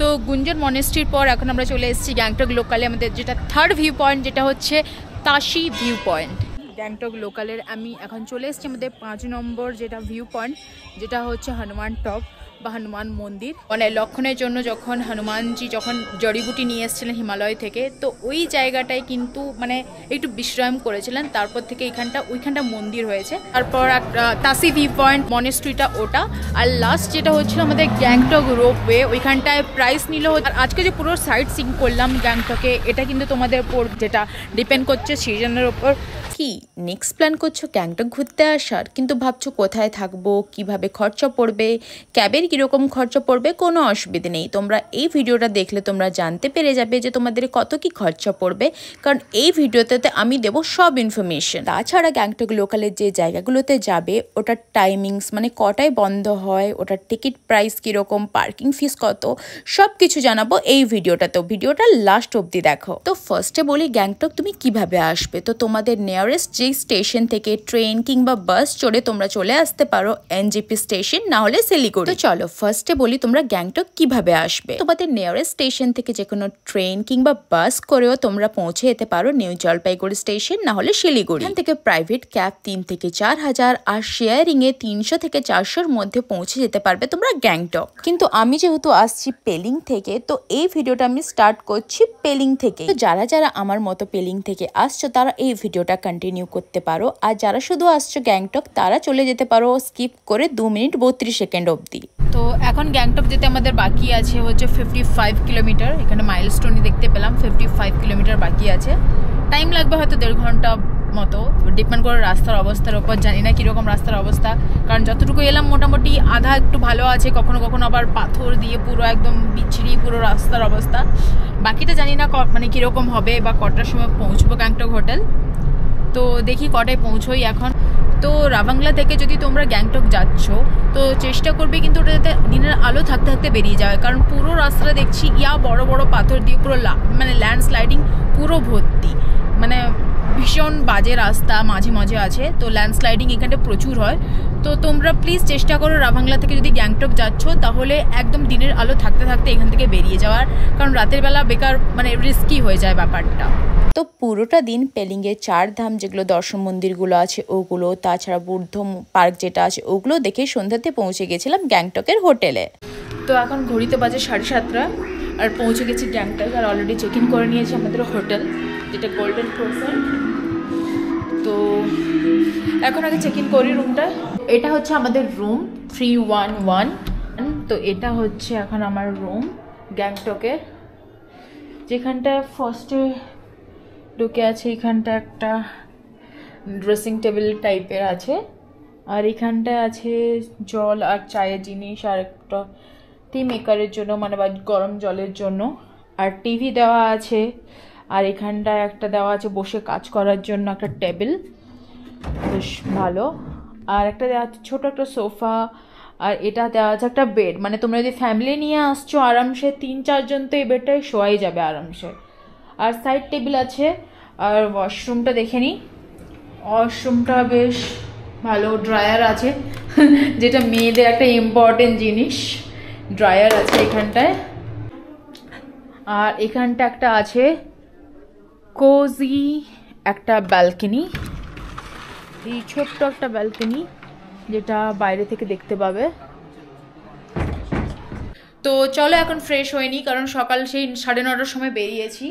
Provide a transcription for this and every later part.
তো গুঞ্জন মনেস্ট্রির পর এখন আমরা চলে এসেছি গ্যাংটক লোকালে আমাদের যেটা থার্ড ভিউ পয়েন্ট, যেটা হচ্ছে তাশি ভিউ পয়েন্ট। গ্যাংটক লোকালের আমি এখন চলে এসেছি আমাদের 5 নম্বর যেটা ভিউ পয়েন্ট, যেটা হচ্ছে হনুমান টপ বা হনুমান মন্দির। মানে লক্ষণের জন্য যখন হনুমানজি যখন জড়িবুটি নিয়ে এসেছিলেন হিমালয় থেকে, তো ওই জায়গাটায় কিন্তু মানে একটু বিশ্রাম করেছিলেন। তারপর থেকে ওইখানটা মন্দির হয়েছে। তারপর তাসি ভিউ পয়েন্ট মনেস্ট্রিটা ওটা, আর লাস্ট যেটা হচ্ছিল আমাদের গ্যাংটক রোপওয়ে, ওইখানটায় প্রাইস নিল। আর আজকে যে পুরো সাইট সিইং করলাম গ্যাংটকে, এটা কিন্তু তোমাদের উপর যেটা ডিপেন্ড করছে সিজনের ওপর। কি নেক্সট প্ল্যান করছো গ্যাংটক ঘুরতে আসার, কিন্তু ভাবছো কোথায় থাকবো, কিভাবে খরচা পড়বে, ক্যাবের কীরকম খরচা পড়বে, কোনো অসুবিধে নেই। তোমরা এই ভিডিওটা দেখলে তোমরা জানতে পেরে যাবে যে তোমাদের কত কি খরচা পড়বে, কারণ এই ভিডিওতে আমি দেবো সব ইনফরমেশন। তাছাড়া গ্যাংটক লোকালের যে জায়গাগুলোতে যাবে ওটার টাইমিংস, মানে কটায় বন্ধ হয়, ওটার টিকিট প্রাইস কীরকম, পার্কিং ফিস কত, সব কিছু জানাবো এই ভিডিওটাতেও। ভিডিওটা লাস্ট অবধি দেখো। তো ফার্স্টে বলি গ্যাংটক তুমি কিভাবে আসবে। তো তোমাদের নিয়ারেস্ট যে স্টেশন থেকে ট্রেন কিংবা বাস চড়ে তোমরা চলে আসতে পারো এনজেপি স্টেশন, না হলে শিলিগুড়ি। তো চলো ফার্স্টে বলি তোমরা গ্যাংটক কিভাবে আসবে। তোমাদের নিয়ারেস্ট স্টেশন থেকে যে কোনো ট্রেন কিংবা বাস করেও তোমরা পৌঁছে যেতে পারো নিউ জলপাইগুড়ি স্টেশন, না হলে শিলিগুড়ি। এখান থেকে প্রাইভেট ক্যাব 3 থেকে 4 হাজার আর শেয়ারিং এ 300 থেকে 400-র মধ্যে পৌঁছে যেতে পারবে তোমরা গ্যাংটক। কিন্তু আমি যেহেতু আসছি পেলিং থেকে, তো এই ভিডিওটা আমি স্টার্ট করছি পেলিং থেকে। তো যারা যারা আমার মতো পেলিং থেকে আসছো তারা এই ভিডিওটা কন্টিনিউ করতে পারো, আর যারা শুধু আসছো গ্যাংটক তারা চলে যেতে পারো স্কিপ করে 2 মিনিট 32 সেকেন্ড অবধি। তো এখন গ্যাংটক যেতে আমাদের বাকি আছে হচ্ছে 55 কিলোমিটার। এখানে মাইলস্টোনই দেখতে পেলাম, 55 কিলোমিটার বাকি আছে। টাইম লাগবে হয়তো 1.5 ঘন্টা মতো, ডিপেন্ড করে রাস্তার অবস্থার ওপর। জানি না কীরকম রাস্তার অবস্থা, কারণ যতটুকু এলাম মোটামুটি আধা একটু ভালো আছে, কখনো কখনো আবার পাথর দিয়ে পুরো একদম বিচ্ছিরি পুরো রাস্তার অবস্থা। বাকিটা জানি না মানে কীরকম হবে বা কটার সময় পৌঁছবো গ্যাংটক হোটেল। তো দেখি কটায় পৌঁছোই এখন। তো রাভাংলা থেকে যদি তোমরা গ্যাংটক যাচ্ছ তো চেষ্টা করবে কিন্তু ওটা যাতে দিনের আলো থাকতে থাকতে বেরিয়ে যায়, কারণ পুরো রাস্তাটা দেখছি বড় বড় পাথর দিয়ে পুরো মানে ল্যান্ডস্লাইডিং পুরো ভর্তি, মানে ভীষণ বাজে রাস্তা মাঝে মাঝে আছে। তো ল্যান্ডস্লাইডিং এখানে প্রচুর হয়। তো তোমরা প্লিজ চেষ্টা করো রাভাংলা থেকে যদি গ্যাংটক যাচ্ছ তাহলে একদম দিনের আলো থাকতে থাকতে এখান থেকে বেরিয়ে যাওয়ার, কারণ রাতের বেলা বেকার মানে রিস্কি হয়ে যায় ব্যাপারটা। তো পুরোটা দিন পেলিংয়ের 4 ধাম যেগুলো দর্শন মন্দিরগুলো আছে ওগুলো, তাছাড়া বুদ্ধ পার্ক যেটা আছে ওগুলো দেখে সন্ধ্যাতে পৌঁছে গেছিলাম গ্যাংটকের হোটেলে। তো এখন ঘড়িতে বাজে 7:30 আর পৌঁছে গেছি গ্যাংটক, আর অলরেডি চেক ইন করে নিয়েছি আমাদের হোটেল যেটা গোল্ডেন ক্রোসেন্ট। তো এখন আগে চেক ইন করি রুমটা। এটা হচ্ছে আমাদের রুম 311। তো এটা হচ্ছে এখন আমার রুম গ্যাংটকের, যেখানটা ফার্স্টে ঢুকে আছে এখানটা একটা ড্রেসিং টেবিল টাইপের আছে, আর এখানটায় আছে জল আর চায়ের জিনিস, আর একটা টি মেকারের জন্য মানে বা গরম জলের জন্য, আর টিভি দেওয়া আছে। আর এখানটায় একটা দেওয়া আছে বসে কাজ করার জন্য একটা টেবিল, বেশ ভালো। আর একটা দেওয়া আছে ছোটো একটা সোফা, আর এটা দেওয়া আছে একটা বেড, মানে তোমরা যদি ফ্যামিলি নিয়ে আসছো আরামসে 3-4 জন তো এই বেডটায় শোয়াই যাবে আরামসে। আর সাইড টেবিল আছে। আর ওয়াশরুমটা দেখে নিই, ওয়াশরুমটা বেশ ভালো, ড্রায়ার আছে যেটা মেয়েদের একটা ইম্পর্টেন্ট জিনিস, ড্রায়ার আছে এখানটায়। আর এখানটা একটা আছে কোজি একটা ব্যালকনি, এই ছোট্ট একটা ব্যালকনি যেটা বাইরে থেকে দেখতে পাবে। তো চলো এখন ফ্রেশ হয়ে নিই, কারণ সকাল সেই 9:30টার সময় বেরিয়েছি।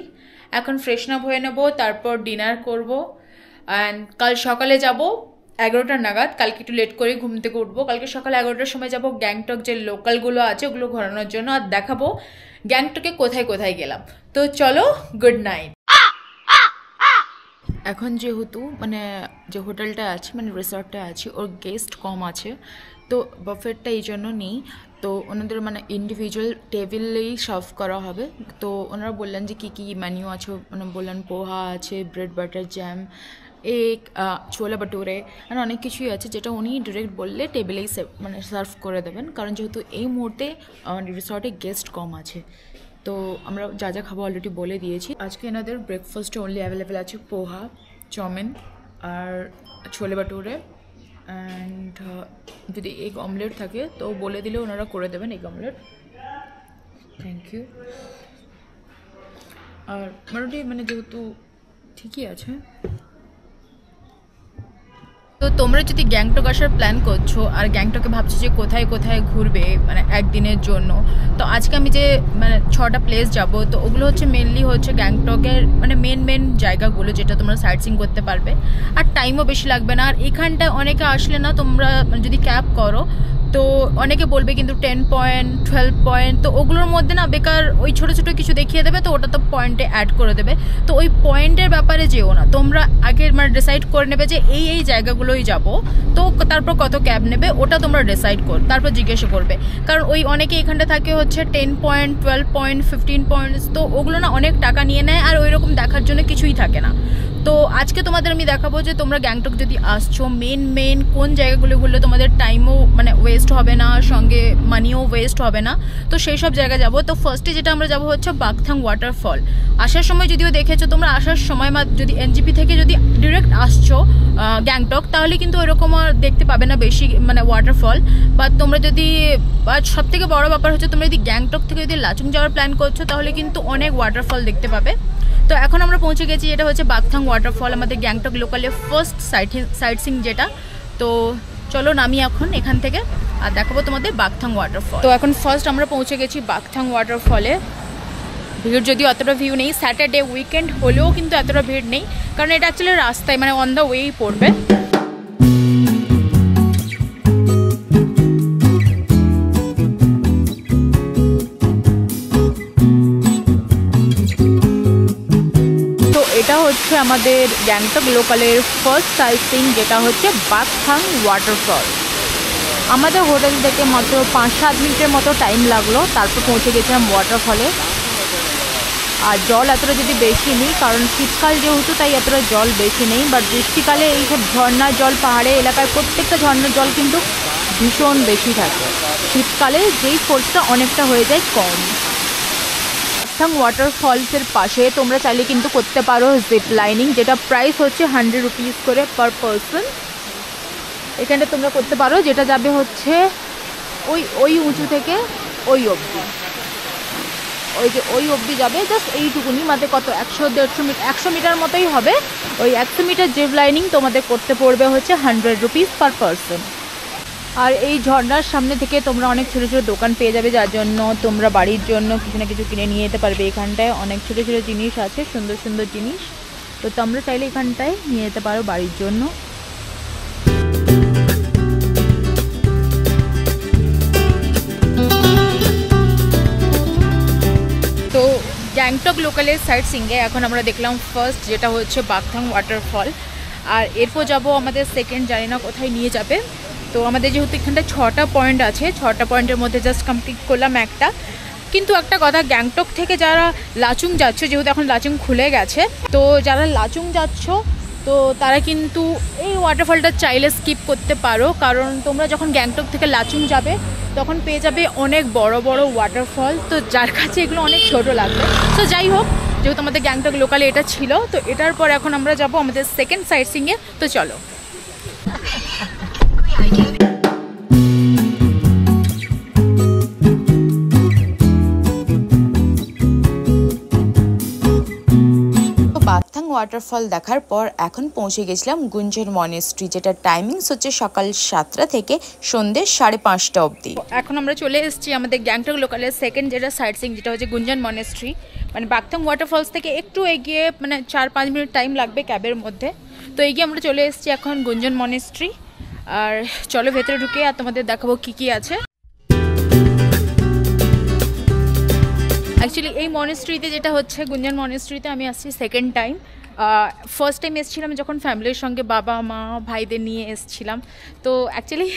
এখন ফ্রেশন আপ হয়ে নেবো, তারপর ডিনার করব। অ্যান্ড কাল সকালে যাব 11টা নাগাদ, কালকে একটু লেট করে ঘুম থেকে উঠবো। কালকে সকাল 11টার সময় যাব গ্যাংটক যে লোকালগুলো আছে ওগুলো ঘোরানোর জন্য, আর দেখাবো গ্যাংটকে কোথায় কোথায় গেলাম। তো চলো, গুড নাইট। এখন যেহেতু মানে যে হোটেলটা আছে মানে রিসর্টটা আছে ওর গেস্ট কম আছে, তো বাফেটটা এই জন্য নেই। তো ওনাদের মানে ইন্ডিভিজুয়াল টেবিলেই সার্ভ করা হবে। তো ওনারা বললেন যে কী কী মেনু আছে, মানে বললেন পোহা আছে, ব্রেড বাটার জ্যাম, এক ছোলা ভটুরে, আর অনেক কিছুই আছে যেটা উনি ডিরেক্ট বললে টেবিলেই মানে সার্ভ করে দেবেন, কারণ যেহেতু এই মুহূর্তে রিসর্টে গেস্ট কম আছে। তো আমরা যা যা খাবো অলরেডি বলে দিয়েছি। আজকে এনাদের ব্রেকফাস্টে অনলি অ্যাভেলেবেল আছে পোহা, চাউমিন আর ছোলে ভটুরে, অ্যান্ড যদি এগ অমলেট থাকে তো বলে দিলে ওনারা করে দেবেন এগ অমলেট। Thank you. আর মোটামুটি মানে যেহেতু ঠিকই আছে। তো তোমরা যদি গ্যাংটক আসার প্ল্যান করছো আর গ্যাংটকে ভাবছো যে কোথায় কোথায় ঘুরবে মানে একদিনের জন্য, তো আজকে আমি যে মানে 6টা প্লেস যাব, তো ওগুলো হচ্ছে মেনলি হচ্ছে গ্যাংটকের মানে মেন জায়গাগুলো যেটা তোমরা সাইট সিইং করতে পারবে, আর টাইমও বেশি লাগবে না। আর এখানটায় অনেকে আসলে না, তোমরা যদি ক্যাব করো তো অনেকে বলবে কিন্তু 10 পয়েন্ট 12 পয়েন্ট, তো ওগুলোর মধ্যে না বেকার ওই ছোটো ছোটো কিছু দেখিয়ে দেবে, তো ওটা তো পয়েন্টে অ্যাড করে দেবে। তো ওই পয়েন্টের ব্যাপারে যেও না, তোমরা আগে মানে ডিসাইড করে নেবে যে এই জায়গাগুলোই যাব, তো তারপর কত ক্যাব নেবে ওটা তোমরা ডিসাইড কর, তারপর জিজ্ঞাসা করবে। কারণ ওই অনেকে এখানটা থাকে হচ্ছে 10 পয়েন্ট 12 পয়েন্ট 15 পয়েন্টস, তো ওগুলো না অনেক টাকা নিয়ে নেয় আর ওই রকম দেখার জন্য কিছুই থাকে না। তো আজকে তোমাদের আমি দেখাবো যে তোমরা গ্যাংটক যদি আসছো মেন কোন জায়গাগুলো ঘুরলে তোমাদের টাইমও মানে ওয়েস্ট হবে না, সঙ্গে মানিও ওয়েস্ট হবে না, তো সেই সব জায়গায় যাবো। তো ফার্স্টে যেটা আমরা যাবো হচ্ছে বাকথাং ওয়াটারফল। আসার সময় যদিও দেখেছো তোমরা, আসার সময় যদি এনজিপি থেকে যদি ডিরেক্ট আসছো গ্যাংটক, তাহলে কিন্তু ওইরকম আর দেখতে পাবে না বেশি মানে ওয়াটারফল। বা তোমরা যদি সব থেকে বড় ব্যাপার হচ্ছে তোমরা যদি গ্যাংটক থেকে যদি লাচুং যাওয়ার প্ল্যান করছো, তাহলে কিন্তু অনেক ওয়াটারফল দেখতে পাবে। তো এখন আমরা পৌঁছে গেছি, এটা হচ্ছে বাকথাং ওয়াটারফল, আমাদের গ্যাংটক লোকালের ফার্স্ট সাইট সিইং যেটা। তো চলো নামি এখন এখান থেকে আর দেখাবো তোমাদের বাকথাং ওয়াটারফল। তো এখন ফার্স্ট আমরা পৌঁছে গেছি বাকথাং ওয়াটারফলে। ভিড় যদিও অতটা ভিউ নেই, স্যাটারডে উইকেন্ড হলেও কিন্তু এতটা ভিড় নেই, কারণ এটা অ্যাকচুয়ালি রাস্তায় মানে অন দ্য ওয়েই পড়বে। এটা হচ্ছে আমাদের গ্যাংটক লোকালের ফার্স্ট সাইট সিইং, যেটা হচ্ছে বাকথাং ওয়াটারফল। আমাদের হোটেল থেকে মাত্র 5-7 মিনিটের মতো টাইম লাগলো, তারপর পৌঁছে গেছিলাম ওয়াটারফলে। আর জল এতটা যদি বেশি নেই, কারণ শীতকাল যেহেতু তাই এতটা জল বেশি নেই, বাট বৃষ্টিকালে এইসব ঝর্নার জল, পাহাড়ে এলাকায় প্রত্যেকটা ঝর্নার জল কিন্তু ভীষণ বেশি থাকে। শীতকালে যেই ফোর্সটা অনেকটা হয়ে যায় কম। বাকথাং ওয়াটারফলসের পাশে তোমরা চাইলে কিন্তু করতে পারো জিপ লাইনিং, যেটা প্রাইস হচ্ছে 100 রুপিস করে পার পারসন। এখানটা তোমরা করতে পারো, যেটা যাবে হচ্ছে ওই উঁচু থেকে ওই অবধি, ওই অবধি যাবে, জাস্ট এইটুকুনি, মানে কত 100 মিটার মতোই হবে। ওই 100 মিটার জিপ লাইনিং তোমাদের করতে পড়বে হচ্ছে 100 রুপিস পার পারসন। আর এই ঝর্ণার সামনে থেকে তোমরা অনেক ছোটো ছোটো দোকান পেয়ে যাবে, যার জন্য তোমরা বাড়ির জন্য কিছু না কিছু কিনে নিয়ে যেতে পারবে। এখানটায় অনেক ছোটো ছোটো জিনিস আছে, সুন্দর সুন্দর জিনিস, তো তোমরা চাইলে এখানটায় নিয়ে যেতে পারো বাড়ির জন্য। তো গ্যাংটক লোকালের সাইট সিইংয়ে এখন আমরা দেখলাম ফার্স্ট যেটা হচ্ছে বাকথাং ওয়াটারফল, আর এরপর যাব আমাদের সেকেন্ড, জানি না কোথায় নিয়ে যাবে। তো আমাদের যেহেতু এখানটা 6টা পয়েন্ট আছে, 6টা পয়েন্টের মধ্যে জাস্ট কমপ্লিট করলাম একটা। কিন্তু একটা কথা, গ্যাংটক থেকে যারা লাচুং যাচ্ছ, যেহেতু এখন লাচুং খুলে গেছে, তো যারা লাচুং যাচ্ছ তো তারা কিন্তু এই ওয়াটারফলটা চাইলে স্কিপ করতে পারো, কারণ তোমরা যখন গ্যাংটক থেকে লাচুং যাবে তখন পেয়ে যাবে অনেক বড় বড় ওয়াটারফল, তো যার কাছে এগুলো অনেক ছোট লাগবে। তো যাই হোক, যেহেতু আমাদের গ্যাংটক লোকালে এটা ছিল, তো এটার পর এখন আমরা যাব আমাদের সেকেন্ড সাইট সিইংয়ে। তো চলো। বাকথাং ওয়াটারফল দেখার পর এখন পৌঁছে গেছিলাম গুঞ্জন মনেস্ট্রি, যেটা টাইমিংস হচ্ছে সকাল 7টা থেকে সন্ধ্যে 5:30 অবধি। এখন আমরা চলে এসেছি আমাদের গ্যাংটক লোকালের সেকেন্ড যেটা সাইট সিইং, যেটা হচ্ছে গুঞ্জন মনেস্ট্রি। মানে বাকথাং ওয়াটারফলস থেকে একটু এগিয়ে, মানে 4-5 মিনিট টাইম লাগবে ক্যাবের মধ্যে। তো এগিয়ে আমরা চলে এসেছি এখন গুঞ্জন মনেস্ট্রি। আর চলো ভেতরে ঢুকে আর তোমাদের দেখাবো কি কি আছে। অ্যাকচুয়ালি এই মনেস্ট্রিতে যেটা হচ্ছে গুঞ্জন মনেস্ট্রিতে আমি আসছি সেকেন্ড টাইম। ফার্স্ট টাইম এসেছিলাম যখন ফ্যামিলির সঙ্গে বাবা মা ভাইদের নিয়ে এসেছিলাম। তো অ্যাকচুয়ালি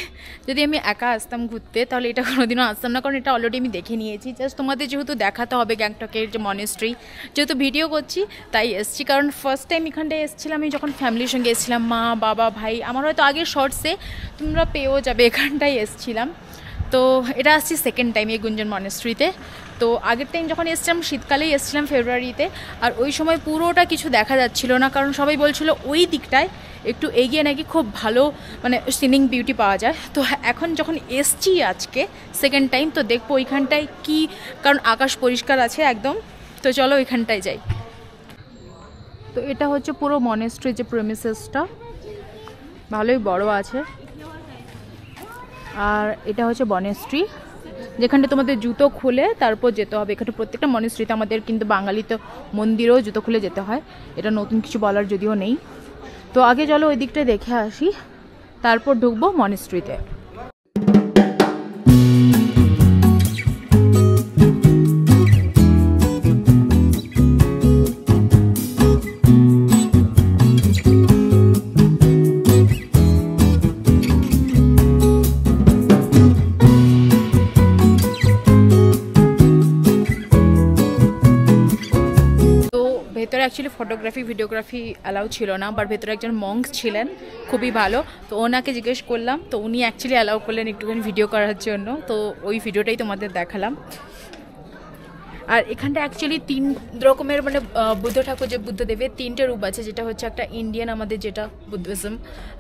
যদি আমি একা আসতাম ঘুরতে তাহলে এটা কোনোদিনও আসতাম না, কারণ এটা অলরেডি আমি দেখে নিয়েছি। জাস্ট তোমাদের যেহেতু দেখাতে হবে গ্যাংটকের যে মনেস্ট্রি, যেহেতু ভিডিও করছি তাই এসেছি। কারণ ফার্স্ট টাইম এখানটায় এসেছিলাম আমি যখন ফ্যামিলির সঙ্গে এসেছিলাম, মা বাবা ভাই, আমার হয়তো আগের শর্টসে তোমরা পেয়েও যাবে, এখানটায় এসেছিলাম। তো এটা আসছি সেকেন্ড টাইম এই গুঞ্জন মনেস্ট্রিতে। তো আগের টাইম যখন এসছিলাম শীতকালেই এসছিলাম ফেব্রুয়ারিতে, আর ওই সময় পুরোটা কিছু দেখা যাচ্ছিল না, কারণ সবাই বলছিল ওই দিকটায় একটু এগিয়ে নাকি খুব ভালো মানে সিনিং বিউটি পাওয়া যায়। তো এখন যখন এসছি আজকে সেকেন্ড টাইম, তো দেখবো ওইখানটায় কি, কারণ আকাশ পরিষ্কার আছে একদম। তো চলো ওইখানটায় যাই। তো এটা হচ্ছে পুরো মনেস্ট্রি যে প্রেমিসেসটা, ভালোই বড় আছে। আর এটা হচ্ছে মনেস্ট্রি, যেখানে তোমাদের জুতো খুলে তারপর যেতে হবে। এখানে প্রত্যেকটা মনেস্ট্রিতে আমাদের কিন্তু বাঙালিতে মন্দিরেও জুতো খুলে যেতে হয়, এটা নতুন কিছু বলার যদিও নেই। তো আগে চলো ওই দিকটায় দেখে আসি, তারপর ঢুকবো মনেস্ট্রিতে। ভেতরে অ্যাকচুয়ালি ফটোগ্রাফি ভিডিওগ্রাফি অ্যালাউ ছিল না, বাট ভেতরে একজন মঙ্ক ছিলেন খুবই ভালো। তো ওনাকে জিজ্ঞেস করলাম, তো উনি অ্যাকচুয়ালি অ্যালাউ করলেন একটুখানি ভিডিও করার জন্য। তো ওই ভিডিওটাই তোমাদের দেখালাম। আর এখানটা অ্যাকচুয়ালি 3 রকমের মানে বুদ্ধ ঠাকুর, যে বুদ্ধদেবের 3টে রূপ আছে, যেটা হচ্ছে একটা ইন্ডিয়ান আমাদের যেটা বুদ্ধিজম,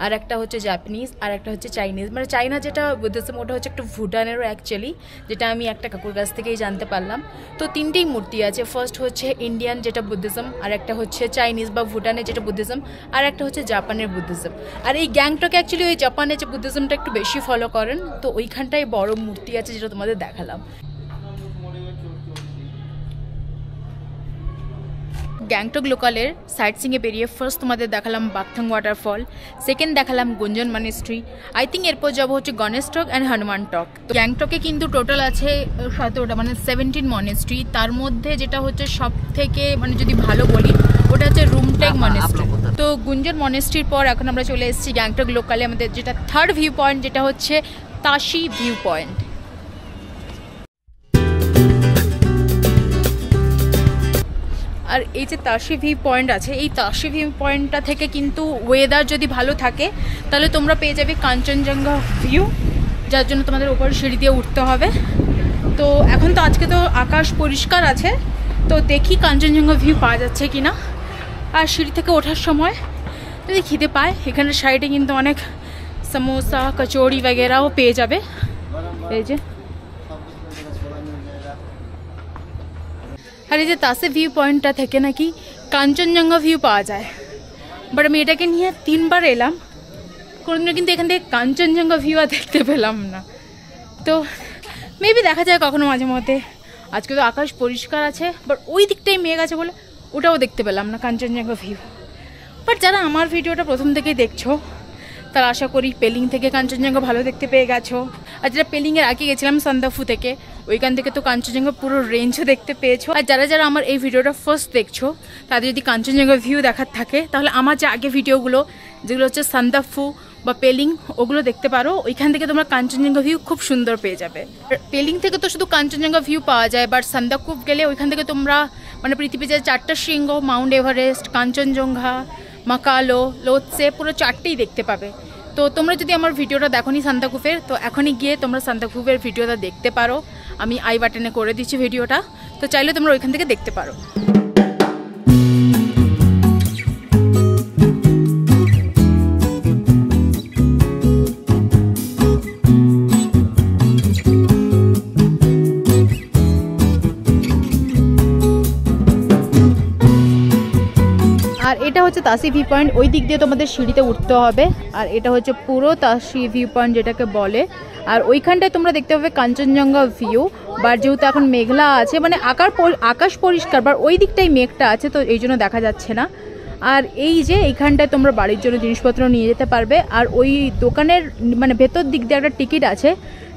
আর একটা হচ্ছে জাপানিজ, আর একটা হচ্ছে চাইনিজ। মানে চাইনা যেটা বুদ্ধিজম ওটা হচ্ছে একটু ভুটানেরও অ্যাকচুয়ালি, যেটা আমি একটা কাকুর কাছ থেকেই জানতে পারলাম। তো 3টেই মূর্তি আছে। ফার্স্ট হচ্ছে ইন্ডিয়ান যেটা বুদ্ধিজম, আর একটা হচ্ছে চাইনিজ বা ভুটানের যেটা বুদ্ধিজম, আর একটা হচ্ছে জাপানের বুদ্ধিজম। আর এই গ্যাংটকে অ্যাকচুয়ালি ওই জাপানের যে বুদ্ধিজমটা একটু বেশি ফলো করেন। তো ওইখানটায় বড় মূর্তি আছে যেটা তোমাদের দেখালাম। গ্যাংটক লোকালের সাইট সিংয়ে বেরিয়ে ফার্স্ট তোমাদের দেখালাম বাকথাং ওয়াটারফল, সেকেন্ড দেখালাম গুঞ্জন মনেস্ট্রি, আই থিঙ্ক এরপর যাবো হচ্ছে গণেশ টক অ্যান্ড হনুমান টক। তো গ্যাংটকে কিন্তু টোটাল আছে 17টা মানে 17 মনেস্ট্রি। তার মধ্যে যেটা হচ্ছে সব থেকে মানে যদি ভালো বলি ওটা হচ্ছে রুমটেক মনেস্ট্রি। তো গুঞ্জন মনেস্ট্রির পর এখন আমরা চলে এসেছি গ্যাংটক লোকালে আমাদের যেটা থার্ড ভিউ পয়েন্ট, যেটা হচ্ছে তাশি ভিউ পয়েন্ট। আর এই যে তাশি ভিউ পয়েন্ট আছে, এই তাশি ভিউ পয়েন্টটা থেকে কিন্তু ওয়েদার যদি ভালো থাকে তাহলে তোমরা পেয়ে যাবে কাঞ্চনজঙ্ঘা ভিউ, যার জন্য তোমাদের ওপর সিঁড়ি দিয়ে উঠতে হবে। তো এখন তো আজকে তো আকাশ পরিষ্কার আছে, তো দেখি কাঞ্চনজঙ্ঘা ভিউ পাওয়া যাচ্ছে কি না। আর সিঁড়ি থেকে ওঠার সময় যদি খিদে পায়, এখানে সাইডে কিন্তু অনেক সমোসা কচৌড়ি वगैरहও পেয়ে যাবে। এই যে আর এই যে তাসে ভিউ পয়েন্টটা থেকে নাকি কাঞ্চনজঙ্ঘা ভিউ পাওয়া যায়, বাট আমি এটাকে নিয়ে 3বার এলাম, কোনোদিনও কিন্তু এখান থেকে কাঞ্চনজঙ্ঘা ভিউ আর দেখতে পেলাম না। তো মেবি দেখা যায় কখনো মাঝে মধ্যে। আজকে তো আকাশ পরিষ্কার আছে, বাট ওই দিকটাই মেঘ আছে বলে ওটাও দেখতে পেলাম না কাঞ্চনজঙ্ঘা ভিউ। বাট যারা আমার ভিডিওটা প্রথম থেকেই দেখছো তারা আশা করি পেলিং থেকে কাঞ্চনজঙ্ঘা ভালো দেখতে পেয়ে গেছো। আর যারা পেলিংয়ের আগে গেছিলাম সান্দাফু থেকে, ওইখান থেকে তো কাঞ্চনজঙ্ঘা পুরো রেঞ্জও দেখতে পেয়েছো। আর যারা যারা আমার এই ভিডিওটা ফার্স্ট দেখছো তাদের যদি কাঞ্চনজঙ্ঘা ভিউ দেখার থাকে তাহলে আমার যে আগে ভিডিওগুলো যেগুলো হচ্ছে সান্দাফু বা পেলিং ওগুলো দেখতে পারো। ওইখান থেকে তোমরা কাঞ্চনজঙ্ঘা ভিউ খুব সুন্দর পেয়ে যাবে। পেলিং থেকে তো শুধু কাঞ্চনজঙ্ঘা ভিউ পাওয়া যায়, বাট সান্দাফু গেলে ওইখান থেকে তোমরা মানে পৃথিবীর যে 4টা শৃঙ্গ, মাউন্ট এভারেস্ট, কাঞ্চনজঙ্ঘা, মাকালো, লোৎসে, পুরো 4টেই দেখতে পাবে। তো তোমরা যদি আমার ভিডিওটা দেখোনি সান্দাকুফের, তো এখনই গিয়ে তোমরা সান্দাকুফের ভিডিওটা দেখতে পারো। আমি আই বাটনে করে দিচ্ছি ভিডিওটা, তো চাইলে তোমরা ওইখান থেকে দেখতে পারো। আর এটা হচ্ছে তাসি ভিউ পয়েন্ট, ওই দিক দিয়ে তোমাদের সিঁড়িতে উঠতে হবে। আর এটা হচ্ছে পুরো তাসি ভিউ পয়েন্ট যেটাকে বলে। আর ওইখানটায় তোমরা দেখতে পাবে কাঞ্চনজঙ্ঘা ভিউ। বাট যেহেতু এখন মেঘলা আছে, মানে আকাশ পরিষ্কার, বাট ওই দিকটাই মেঘটা আছে, তো এই জন্য দেখা যাচ্ছে না। আর এই যে এইখানটায় তোমরা বাড়ির জন্য জিনিসপত্র নিয়ে যেতে পারবে। আর ওই দোকানের মানে ভেতর দিক দিয়ে একটা টিকিট আছে,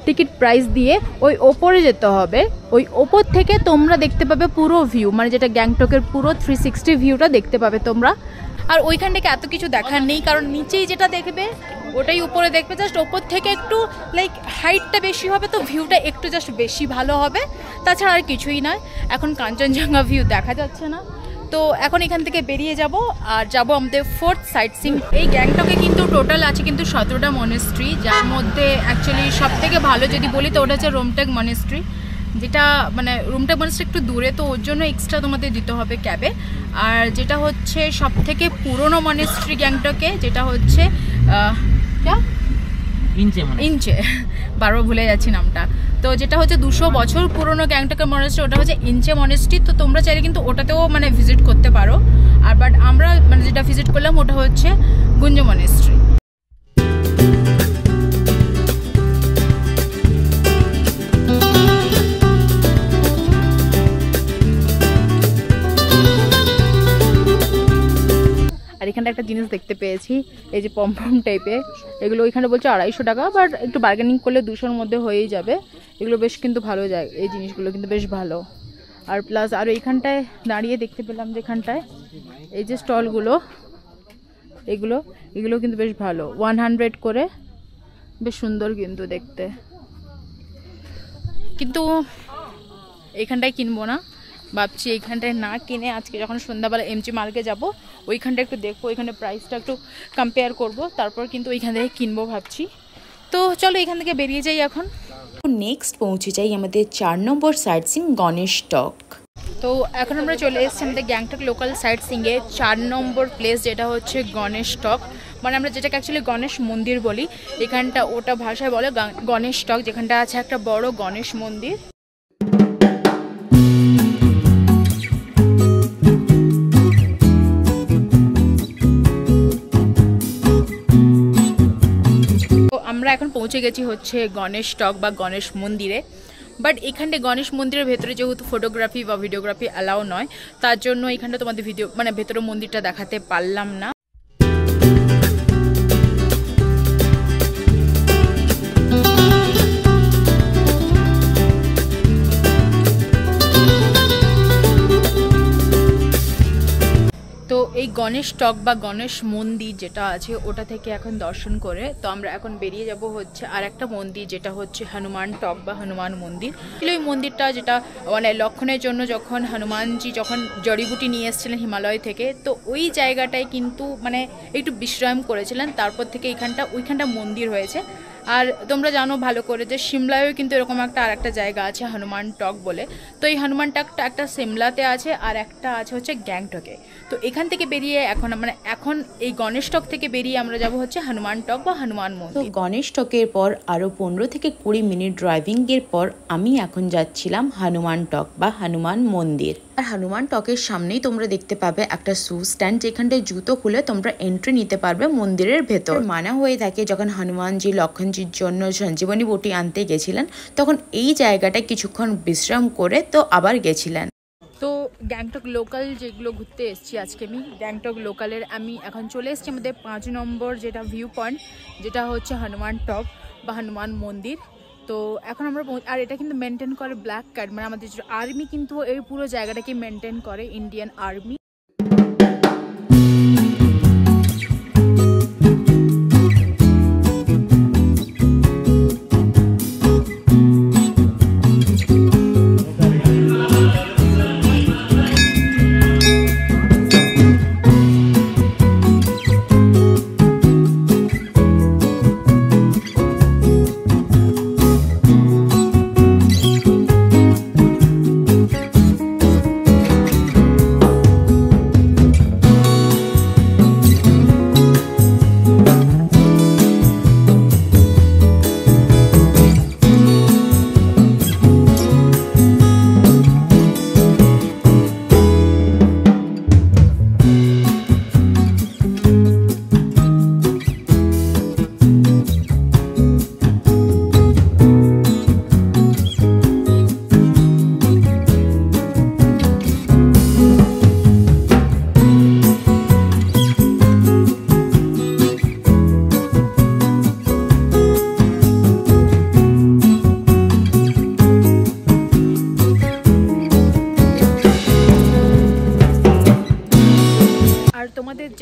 টিকিট প্রাইস দিয়ে ওই ওপরে যেতে হবে। ওই ওপর থেকে তোমরা দেখতে পাবে পুরো ভিউ, মানে যেটা গ্যাংটকের পুরো 360 ভিউটা দেখতে পাবে তোমরা। আর ওইখান থেকে এত কিছু দেখার নেই, কারণ নিচেই যেটা দেখবে ওটাই উপরে দেখবে। জাস্ট ওপর থেকে একটু লাইক হাইটটা বেশি হবে, তো ভিউটা একটু জাস্ট বেশি ভালো হবে, তাছাড়া আর কিছুই নয়। এখন কাঞ্চনজঙ্ঘা ভিউ দেখা যাচ্ছে না, তো এখন এখান থেকে বেরিয়ে যাব আর যাব আমাদের 4th সাইট সিং। এই গ্যাংটকে কিন্তু টোটাল আছে কিন্তু 17টা মনেস্ট্রি, যার মধ্যে অ্যাকচুয়ালি সব থেকে ভালো যদি বলি তো ওটা হচ্ছে রুমটেক মনেস্ট্রি। যেটা মানে রুমটা মানে একটু দূরে, তো ওর জন্য এক্সট্রা তোমাদের দিতে হবে ক্যাবে। আর যেটা হচ্ছে সব থেকে পুরনো মনেস্ট্রি গ্যাংটকে, যেটা হচ্ছে ইঞ্চে, বারবার ভুলে যাচ্ছি নামটা। তো যেটা হচ্ছে 200 বছর পুরনো গ্যাংটকের মনেস্ট্রি, ওটা হচ্ছে ইঞ্চে মনেস্ট্রি। তো তোমরা চাইলে কিন্তু ওটাতেও মানে ভিজিট করতে পারো। আর বাট আমরা মানে যেটা ভিজিট করলাম ওটা হচ্ছে গুঞ্জ মনেস্ট্রি। আর এখানটা একটা জিনিস দেখতে পেয়েছি, এই যে পমপম টাইপের, এগুলো ওইখানে বলছে 250 টাকা, বাট একটু বার্গেনিং করলে 200-র মধ্যে হয়েই যাবে। এগুলো বেশ কিন্তু ভালো যায়, এই জিনিসগুলো কিন্তু বেশ ভালো। আর প্লাস আর এইখানটায় দাঁড়িয়ে দেখতে পেলাম যেখানটায় এই যে স্টলগুলো, এগুলো কিন্তু বেশ ভালো, 100 করে, বেশ সুন্দর কিন্তু দেখতে। কিন্তু এইখানটায় কিনবো না, ভাবছি এইখানটায় না কিনে আজকে যখন সন্ধ্যাবেলা এমজি মার্কে যাব ওইখানটা একটু দেখবো, ওইখানে প্রাইসটা একটু কম্পেয়ার করব, তারপর কিন্তু ওইখান থেকে কিনবো ভাবছি। তো চলো এখান থেকে বেরিয়ে যাই এখন। নেক্সট পৌঁছে যাই আমাদের 4 নম্বর সাইট সিং গণেশ টক। তো এখন আমরা চলে এসেছি আমাদের গ্যাংটক লোকাল সাইট সিংয়ে 4 নম্বর প্লেস, যেটা হচ্ছে গণেশ টক, মানে আমরা যেটাকে অ্যাকচুয়ালি গণেশ মন্দির বলি, এখানটা ওটা ভাষায় বলে গণেশ টক, যেখানটা আছে একটা বড় গণেশ মন্দির। আমরা এখন পৌঁছে গেছি হচ্ছে গণেশ টক বা গণেশ মন্দিরে। বাট এখানটা গণেশ মন্দিরের ভেতরে যেহেতু ফটোগ্রাফি বা ভিডিওগ্রাফি অ্যালাউ নয়, তার জন্য এখানটা তোমাদের ভিডিও মানে ভেতরে মন্দিরটা দেখাতে পারলাম না। তো এই গণেশ টক বা গণেশ মন্দির যেটা আছে ওটা থেকে এখন দর্শন করে তো আমরা এখন বেরিয়ে যাব হচ্ছে আর একটা মন্দির, যেটা হচ্ছে হনুমান টক বা হনুমান মন্দির। এই মন্দিরটা যেটা মানে লক্ষণের জন্য যখন হনুমানজি যখন জড়িবুটি নিয়ে এসেছিলেন হিমালয় থেকে, তো ওই জায়গাটায় কিন্তু মানে একটু বিশ্রাম করেছিলেন, তারপর থেকে ওইখানটা মন্দির হয়েছে। আর তোমরা জানো ভালো করে যে সিমলায়ও কিন্তু এরকম আর একটা জায়গা আছে হনুমান টক বলে। তো এই হনুমান টকটা একটা সিমলাতে আছে আর একটা আছে হচ্ছে গ্যাংটকে। তো এখান থেকে বেরিয়ে এখন এই গণেশ টক থেকে বেরিয়ে আমরা যাব হচ্ছে হনুমান টক বা হনুমান মন্দির। তো গণেশ টকের পর আরও 15 থেকে 20 মিনিট ড্রাইভিংয়ের পর আমি এখন যাচ্ছিলাম হনুমান টক বা হনুমান মন্দির। আর হনুমান টকের সামনেই তোমরা দেখতে পাবে একটা শু স্ট্যান্ড, যেখানটায় জুতো খুলে তোমরা এন্ট্রি নিতে পারবে মন্দিরের ভেতর। মানা হয়ে থাকে যখন হনুমানজি লক্ষণজির জন্য সঞ্জীবনী বটি আনতে গেছিলেন, তখন এই জায়গাটায় কিছুক্ষণ বিশ্রাম করে তো আবার গেছিলেন। তো গ্যাংটক লোকাল যেগুলো ঘুরতে এসেছি আজকে আমি গ্যাংটক লোকালের আমি এখন চলে এসেছি আমাদের 5 নম্বর যেটা ভিউ পয়েন্ট, যেটা হচ্ছে হনুমান টক বা হনুমান মন্দির। তো এখন আমরা আর এটা কিন্তু মেনটেন করে ব্ল্যাক কার্ড, মানে আমাদের আর্মি কিন্তু এই পুরো জায়গাটাকে মেনটেন করে, ইন্ডিয়ান আর্মি।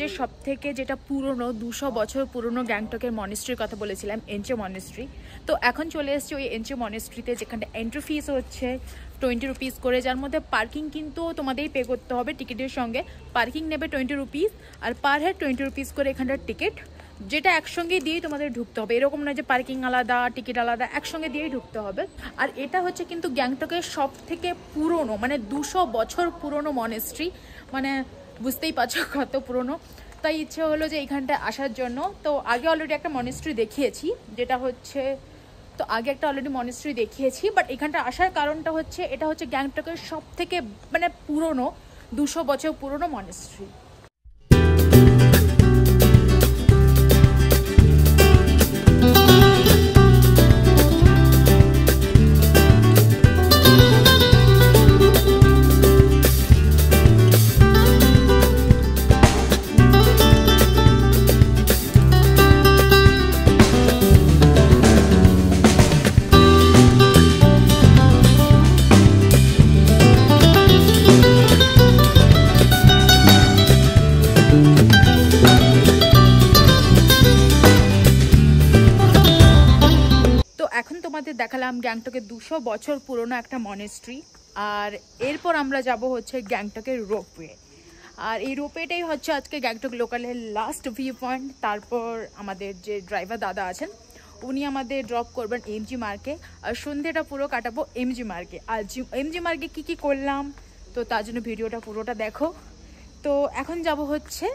যে সব থেকে যেটা পুরনো 200 বছর পুরনো গ্যাংটকের মনেস্ট্রির কথা বলেছিলাম, এনচে মনেস্ট্রি। তো এখন চলে এসেছি ওই এনচে মনেস্ট্রিতে, যেখানটা এন্ট্রি ফিস হচ্ছে 20 রুপিস করে, যার মধ্যে পার্কিং কিন্তু তোমাদেরই পে করতে হবে টিকিটের সঙ্গে। পার্কিং নেবে 20 রুপিস আর পার হেড 20 রুপিস করে এখানটার টিকিট। যেটা একসঙ্গে দিয়েই তোমাদের ঢুকতে হবে, এরকম না যে পার্কিং আলাদা টিকিট আলাদা, একসঙ্গে দিয়েই ঢুকতে হবে। আর এটা হচ্ছে কিন্তু গ্যাংটকের সব থেকে পুরনো, মানে 200 বছর পুরনো মনেস্ট্রি, মানে বুঝতেই পারছো কত পুরনো। তাই ইচ্ছে হলো যে এইখানটায় আসার জন্য। তো আগে অলরেডি একটা মনেস্ট্রি দেখিয়েছি, যেটা হচ্ছে বাট এখানটা আসার কারণটা হচ্ছে এটা হচ্ছে গ্যাংটকের সব থেকে মানে পুরনো 200 বছর পুরনো মনেস্ট্রি। দেখালাম গ্যাংটকের 200 বছর পুরনো একটা মনেস্ট্রি। আর এরপর আমরা যাব হচ্ছে গ্যাংটকের রোপওয়ে। আর এই রোপওয়েটাই হচ্ছে আজকে গ্যাংটক লোকালের লাস্ট ভিউ পয়েন্ট। তারপর আমাদের যে ড্রাইভার দাদা আছেন উনি আমাদের ড্রপ করবেন এমজি মার্কে, আর সন্ধ্যেটা পুরো কাটাবো এমজি মার্কে। আর এমজি মার্কে কী করলাম তো তার জন্য ভিডিওটা পুরোটা দেখো। তো এখন যাব হচ্ছে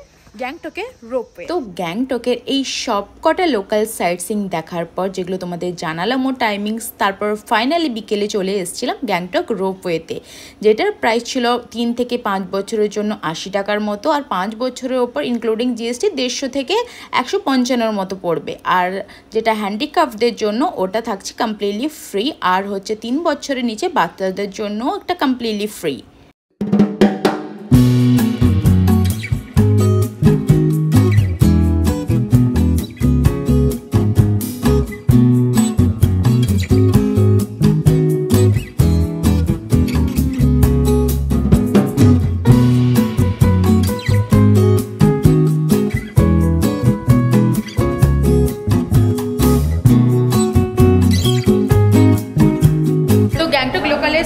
গ্যাংটকের রোপওয়ে। তো গ্যাংটকের এই সব কটা লোকাল সাইট সিং দেখার পর, যেগুলো তোমাদের জানালাম ও টাইমিংস, তারপর ফাইনালি বিকেলে চলে এসেছিলাম গ্যাংটক রোপওয়েতে, যেটার প্রাইস ছিল 3 থেকে 5 বছরের জন্য 80 টাকার মতো, আর 5 বছরের ওপর ইনক্লুডিং জিএসটি 150 থেকে 155 মতো পড়বে। আর যেটা হ্যান্ডিক্রাফটদের জন্য ওটা থাকছে কমপ্লিটলি ফ্রি, আর হচ্ছে 3 বছরের নিচে বাচ্চাদের জন্য একটা কমপ্লিটলি ফ্রি।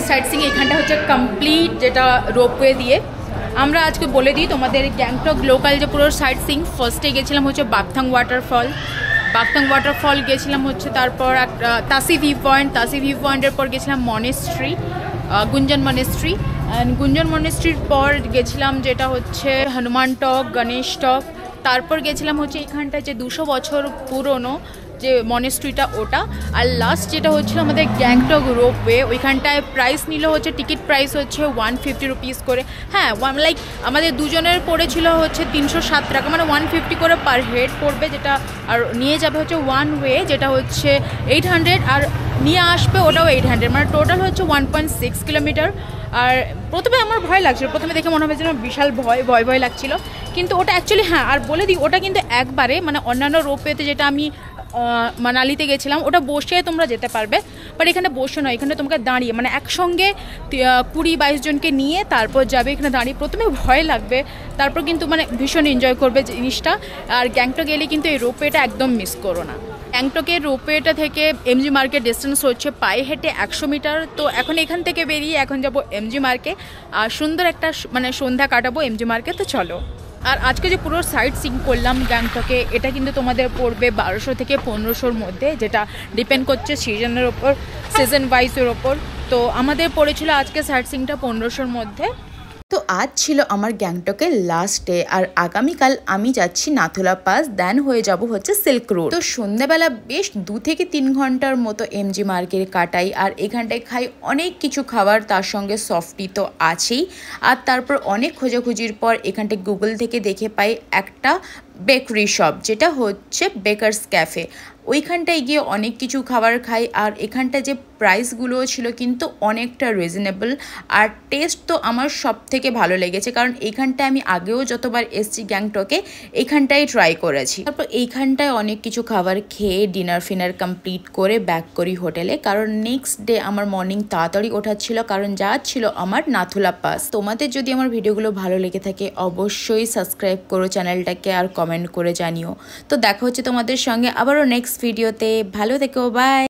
সাইট সিং এখানটা হচ্ছে কমপ্লিট, যেটা রোপওয়ে দিয়ে। আমরা আজকে বলে দিই তোমাদের গ্যাংটক লোকাল যে পুরো সাইট সিং। ফার্স্টে গেছিলাম হচ্ছে বাকথাং ওয়াটারফল গেছিলাম হচ্ছে, তারপর তাসি ভিউ পয়েন্টের পর গেছিলাম মনেস্ট্রি, গুঞ্জন মনেস্ট্রি। অ্যান্ড গুঞ্জন মনেস্ট্রির পর গেছিলাম যেটা হচ্ছে হনুমান টক, গণেশ টক। তারপর গেছিলাম হচ্ছে এখানটায় যে 200 বছর পুরনো যে মনেস্ট্রিটা ওটা। আর লাস্ট যেটা হচ্ছিল আমাদের গ্যাংটক রোপওয়ে, ওইখানটায় প্রাইস নিল হচ্ছে, টিকিট প্রাইস হচ্ছে 150 রুপিস করে। হ্যাঁ, লাইক আমাদের দুজনের পড়েছিল হচ্ছে 307 টাকা, মানে 150 করে পার হেড পড়বে, যেটা আর নিয়ে যাবে হচ্ছে ওয়ান ওয়ে, যেটা হচ্ছে 800, আর নিয়ে আসবে ওটাও 800, মানে টোটাল হচ্ছে 1.6 কিলোমিটার। আর প্রথমে আমার ভয় লাগছিল, প্রথমে দেখে মনে হয়েছিল বিশাল ভয় লাগছিল, কিন্তু ওটা অ্যাকচুয়ালি, হ্যাঁ আর বলে দিই, ওটা কিন্তু একবারে মানে অন্যান্য রোপওয়েতে যেটা আমি মানালিতে গেছিলাম ওটা বসে তোমরা যেতে পারবে, বাট এখানে বসে নয়, এখানে তোমাকে দাঁড়িয়ে, মানে একসঙ্গে 20-22 জনকে নিয়ে তারপর যাবে এখানে দাঁড়িয়ে। প্রথমে ভয় লাগবে, তারপর কিন্তু মানে ভীষণ এনজয় করবে জিনিসটা। আর গ্যাংটক গেলে কিন্তু এই রোপওয়েটা একদম মিস করো না। গ্যাংটকের রোপওয়েটা থেকে এমজি মার্কেট ডিস্টেন্স হচ্ছে পায়ে হেঁটে 100 মিটার। তো এখন এখান থেকে বেরিয়ে এখন যাব এমজি মার্কে, আর সুন্দর একটা মানে সন্ধ্যা কাটাবো এমজি মার্কে। তো চলো। আর আজকে যে পুরো সাইট সিং করলাম গ্যাংটকে, এটা কিন্তু তোমাদের পড়বে 1200 থেকে 1500-র মধ্যে, যেটা ডিপেন্ড করছে সিজনের ওপর, সিজন ওয়াইজের ওপর। তো আমাদের পড়েছিল আজকে সাইট সিংটা 1500-র মধ্যে। তো আজ ছিল আমার গ্যাংটকের লাস্ট ডে, আর আগামীকাল আমি যাচ্ছি নাথুলা পাস, দেন হয়ে যাব হচ্ছে সিল্ক রোড। তো সন্ধ্যাবেলা বেশ 2 থেকে 3 ঘন্টার মতো এমজি মার্কেট কাটাই, আর এখানটায় খাই অনেক কিছু খাবার, তার সঙ্গে সফটি তো আছেই। আর তারপর অনেক খোঁজাখুঁজির পর এখানটায় গুগল থেকে দেখে পাই একটা বেকারি শপ, যেটা হচ্ছে বেকারস ক্যাফে। ওইখানটায় গিয়ে অনেক কিছু খাবার খাই, আর এখানটা যে প্রাইসগুলো ছিল কিন্তু অনেকটা রিজনেবল, আর টেস্ট তো আমার সব থেকে ভালো লেগেছে, কারণ এইখানটায় আমি আগেও যতবার এসছি গ্যাংটকে এইখানটাই ট্রাই করেছি। তারপর এইখানটায় অনেক কিছু খাবার খেয়ে ডিনার কমপ্লিট করে ব্যাক করি হোটেলে, কারণ নেক্সট ডে আমার মর্নিং তাড়াতাড়ি ওঠার ছিল, কারণ যা ছিল আমার নাথুলা পাস। তোমাদের যদি আমার ভিডিওগুলো ভালো লেগে থাকে অবশ্যই সাবস্ক্রাইব করো চ্যানেলটাকে, আর কমেন্ট করে জানিও। তো দেখা হচ্ছে তোমাদের সঙ্গে আবারও নেক্সট ভিডিওতে। ভালো থেকো, বাই।